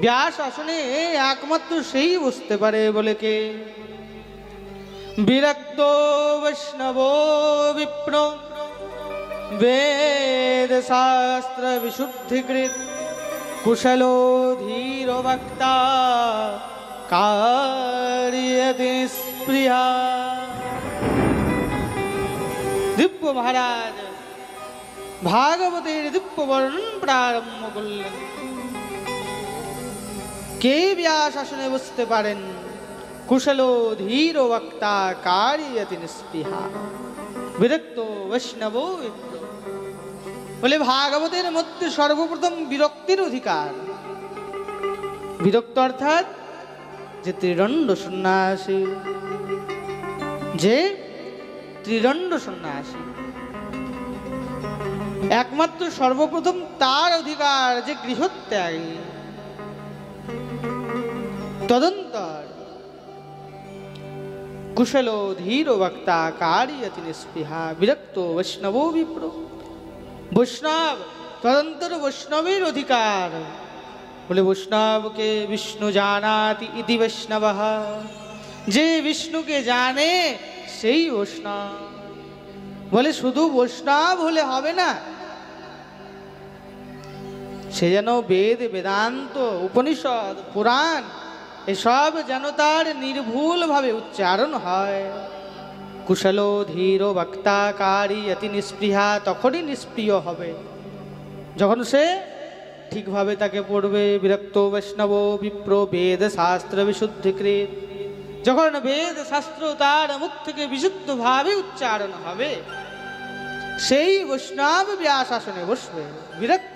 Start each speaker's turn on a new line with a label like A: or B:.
A: ব্যাস আসনে একমাত্র সেই বসতে পারে বলে কে? বিরক্ত বৈষ্ণব বিপ্র বেদ শাস্ত্র বিশুদ্ধিকৃত কুশলো ধীর বক্তা কার্যতি স্পৃহা। দিব্য মহারাজ ভাগবতের দিব্য বর্ণন প্রারম্ভ করলেন। কে ব্যাস আসনে বসতে পারেন? কুশলো ধীর বক্তা কার্যতি নিস্পৃহা বিরক্ত বৈষ্ণব বিপ্র। বলে ভাগবতের মধ্যে সর্বপ্রথম বিরক্তির অধিকার। বিরক্ত অর্থাৎ যে ত্রিদণ্ড সন্ন্যাসী, যে ত্রিদণ্ড সন্ন্যাসী একমাত্র সর্বপ্রথম তার অধিকার যে গৃহত্যাগী। তদন্তর কুশলো ধীর বক্তা কার্যতি নিস্পৃহা বিরক্ত বৈষ্ণব বিপ্র। বৈষ্ণব তদন্তর বৈষ্ণবের অধিকার। বলে বৈষ্ণবকে বিষ্ণু জানাতি ইতি বৈষ্ণব। যে বিষ্ণুকে জানে সেই বৈষ্ণব। বলে শুধু বৈষ্ণব হলে হবে না, সে যেন বেদ বেদান্ত উপনিষদ পুরাণ এসব যেন তার নির্ভুল ভাবে উচ্চারণ হয়। কুশলো ধীর বক্তা কার্যতি নিস্পৃহা তখনই নিষ্প্রিয় হবে যখন সে ঠিকভাবে তাকে পড়বে। বিরক্ত বৈষ্ণব বিপ্র বেদ শাস্ত্র বিশুদ্ধিকৃত। যখন বেদ শাস্ত্র তার মুখ থেকে বিশুদ্ধভাবে উচ্চারণ হবে সেই বৈষ্ণব ব্যাস আসনে বসবে। বিরক্ত